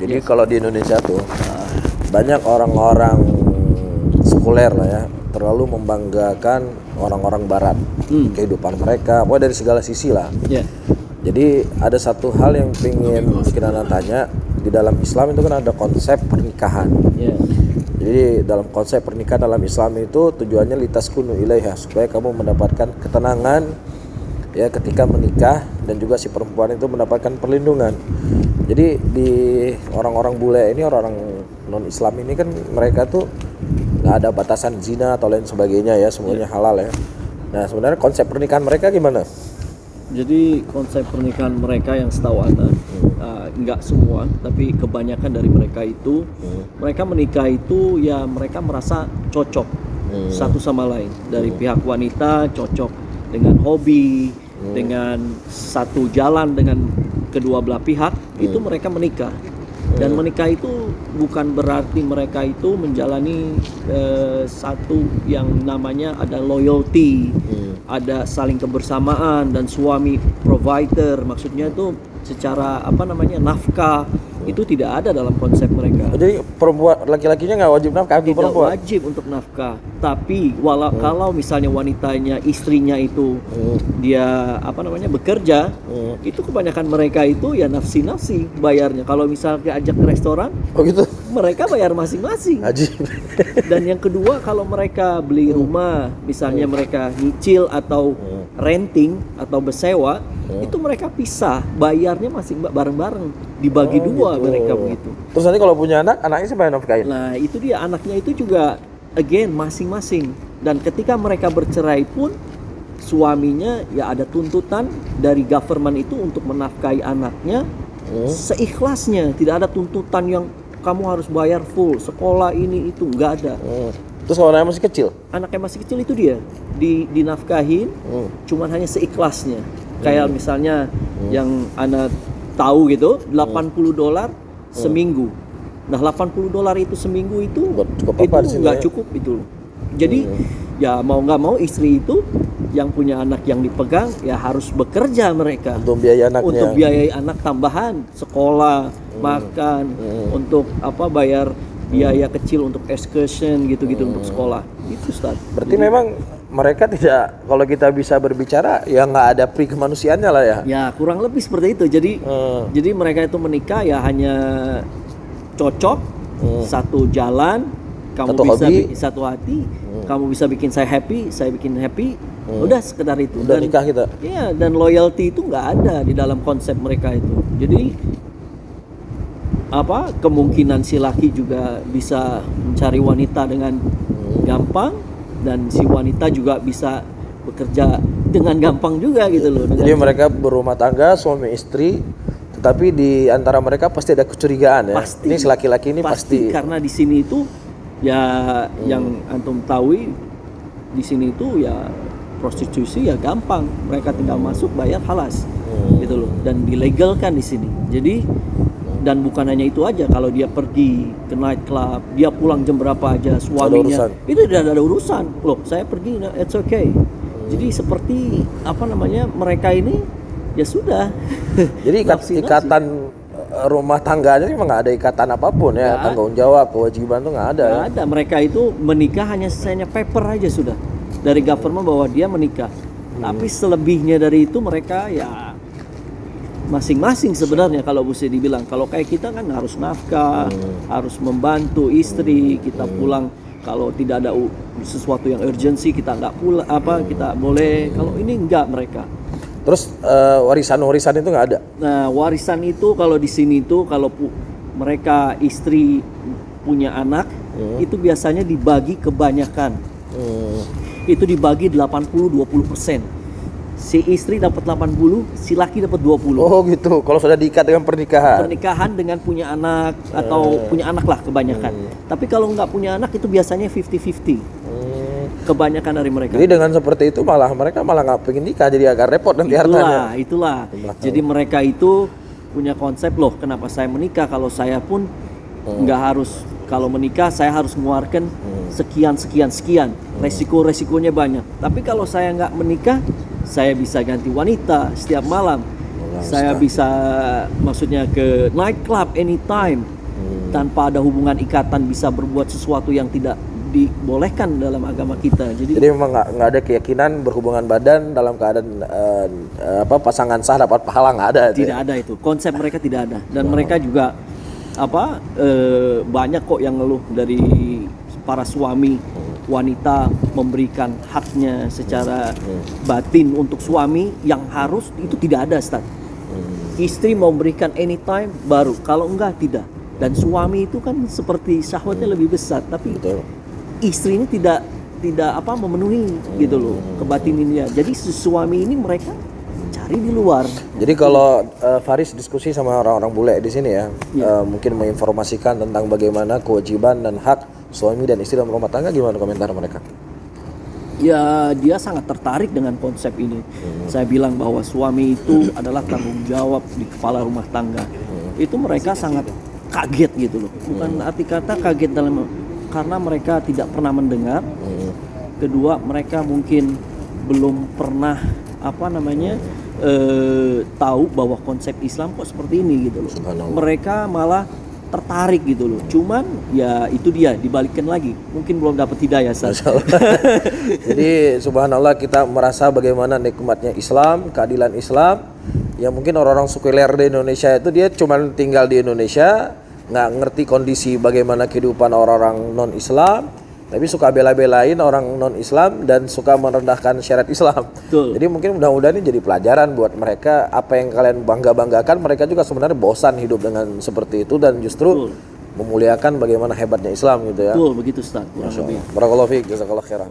Jadi kalau di Indonesia tuh banyak orang-orang sekuler lah ya, terlalu membanggakan orang-orang barat, kehidupan mereka, pokoknya dari segala sisi lah. Jadi ada satu hal yang pengen bikin anak tanya, di dalam Islam itu kan ada konsep pernikahan. Jadi dalam konsep pernikahan dalam Islam itu tujuannya litaskunu ilaiha, supaya kamu mendapatkan ketenangan ya ketika menikah, dan juga si perempuan itu mendapatkan perlindungan. Jadi di orang-orang bule ini, orang-orang non Islam ini kan mereka tuh nggak ada batasan zina atau lain sebagainya ya, semuanya halal ya. Nah sebenarnya konsep pernikahan mereka gimana? Jadi konsep pernikahan mereka yang setahu Ana, nggak semua, tapi kebanyakan dari mereka itu, mereka menikah itu ya mereka merasa cocok satu sama lain. Dari pihak wanita cocok dengan hobi, dengan satu jalan dengan kedua belah pihak, itu mereka menikah. Dan menikah itu bukan berarti mereka itu menjalani satu yang namanya ada loyalty, ada saling kebersamaan, dan suami provider, maksudnya itu secara nafkah itu tidak ada dalam konsep mereka. Jadi perempuan, laki-lakinya nggak wajib nafkah, itu perempuan wajib untuk nafkah. Tapi kalau misalnya wanitanya, istrinya itu dia bekerja, itu kebanyakan mereka itu ya nafsi bayarnya. Kalau misalnya ajak ke restoran, gitu, mereka bayar masing-masing. Dan yang kedua, kalau mereka beli rumah, misalnya mereka nyicil atau renting atau bersewa, itu mereka pisah, bayarnya masing bareng-bareng, dibagi dua gitu. Mereka begitu. Terus nanti kalau punya anak, anaknya siapa yang nafkahin? Nah itu dia, anaknya itu juga again masing-masing. Dan ketika mereka bercerai pun, suaminya ya ada tuntutan dari government itu untuk menafkahi anaknya seikhlasnya. Tidak ada tuntutan yang kamu harus bayar full sekolah ini itu, nggak ada. Terus kalau anaknya masih kecil? Anaknya masih kecil itu dia dinafkahin, cuman hanya seikhlasnya. Kayak misalnya yang Ana tahu gitu, $80 seminggu. Nah $80 itu seminggu itu nggak cukup itu. Jadi ya mau nggak mau istri itu yang punya anak yang dipegang ya harus bekerja mereka untuk biaya anaknya, untuk biayai anak tambahan sekolah, makan, untuk bayar biaya kecil untuk excursion gitu-gitu untuk sekolah. Itu Ustaz. Berarti memang mereka tidak, kalau kita bisa berbicara ya nggak ada pri kemanusiaannya lah ya. Ya kurang lebih seperti itu. Jadi mereka itu menikah ya hanya cocok, satu jalan, kamu satu bisa hobi, bikin satu hati, kamu bisa bikin saya bikin happy, udah sekedar itu. Udah nikah kita. Iya, dan loyalty itu nggak ada di dalam konsep mereka itu. Jadi kemungkinan si laki juga bisa mencari wanita dengan gampang, dan si wanita juga bisa bekerja dengan gampang juga gitu loh. Jadi mereka berumah tangga suami istri, tetapi di antara mereka pasti ada kecurigaan ya. Pasti. Ini laki-laki ini pasti. Karena di sini itu ya yang antum tahu, di sini itu ya prostitusi ya gampang, mereka tinggal masuk bayar halas gitu loh, dan dilegalkan di sini. Jadi dan bukan hanya itu aja, kalau dia pergi ke night club, dia pulang jam berapa aja, suaminya itu tidak ada urusan. Loh, saya pergi, it's okay. Jadi seperti mereka ini ya sudah. Jadi ikatan rumah tangganya memang nggak ada ikatan apapun ya, tanggung jawab, kewajiban tuh nggak ada. Nggak ada. Mereka itu menikah hanya paper aja sudah dari government bahwa dia menikah. Tapi selebihnya dari itu mereka ya masing-masing sebenarnya. Kalau bisa dibilang, kalau kayak kita kan harus nafkah, harus membantu istri, kita pulang kalau tidak ada sesuatu yang urgensi kita nggak pulang, kita boleh. Kalau ini enggak mereka. Terus warisan itu nggak ada? Nah warisan itu kalau di sini itu kalau mereka istri punya anak, itu biasanya dibagi kebanyakan. Itu dibagi 80-20%. Si istri dapat 80, si laki dapat 20. Oh gitu. Kalau sudah diikat dengan pernikahan. Pernikahan dengan punya anak atau punya anak lah kebanyakan. Tapi kalau nggak punya anak itu biasanya 50-50. Kebanyakan dari mereka. Jadi dengan seperti itu mereka malah nggak pengen nikah, jadi agak repot nanti hartanya. Itulah. Jadi mereka itu punya konsep, loh kenapa saya menikah kalau saya pun nggak harus, kalau menikah saya harus mengeluarkan sekian. Resikonya banyak. Tapi kalau saya nggak menikah, saya bisa ganti wanita setiap malam. Saya bisa maksudnya ke night club anytime tanpa ada hubungan ikatan, bisa berbuat sesuatu yang tidak dibolehkan dalam agama kita. Jadi memang nggak ada keyakinan berhubungan badan dalam keadaan pasangan sah dapat pahala, nggak ada. Tidak ada itu. Konsep mereka tidak ada. Dan mereka juga banyak kok yang ngeluh dari para suami wanita memberikan haknya secara batin untuk suami yang harus itu tidak ada, Ustaz. Istri mau memberikan anytime baru, kalau enggak tidak. Dan suami itu kan seperti syahwatnya lebih besar, tapi istri ini tidak memenuhi gitu loh kebatininnya. Jadi suami ini mereka cari di luar. Jadi kalau Faris diskusi sama orang-orang bule di sini ya, mungkin menginformasikan tentang bagaimana kewajiban dan hak suami dan istri dalam rumah tangga, gimana komentar mereka? Ya, dia sangat tertarik dengan konsep ini. Saya bilang bahwa suami itu adalah tanggung jawab di kepala rumah tangga. Itu mereka sangat kaget gitu loh. Bukan arti kata kaget karena mereka tidak pernah mendengar. Kedua, mereka mungkin belum pernah tahu bahwa konsep Islam kok seperti ini gitu loh. Mereka malah tertarik gitu loh. Cuman ya itu dia, dibalikkan lagi. Mungkin belum dapat hidayah. Jadi subhanallah, kita merasa bagaimana nikmatnya Islam, keadilan Islam. Ya mungkin orang-orang sekuler di Indonesia itu dia cuma tinggal di Indonesia, nggak ngerti kondisi bagaimana kehidupan orang-orang non-Islam, tapi suka bela-belain orang non-Islam dan suka merendahkan syariat Islam. Betul. Jadi mungkin mudah-mudahan ini jadi pelajaran buat mereka. Apa yang kalian bangga-banggakan, mereka juga sebenarnya bosan hidup dengan seperti itu dan justru memuliakan bagaimana hebatnya Islam gitu ya. Betul, begitu Ustaz. Barakallahu fiik, jazakallahu khairan.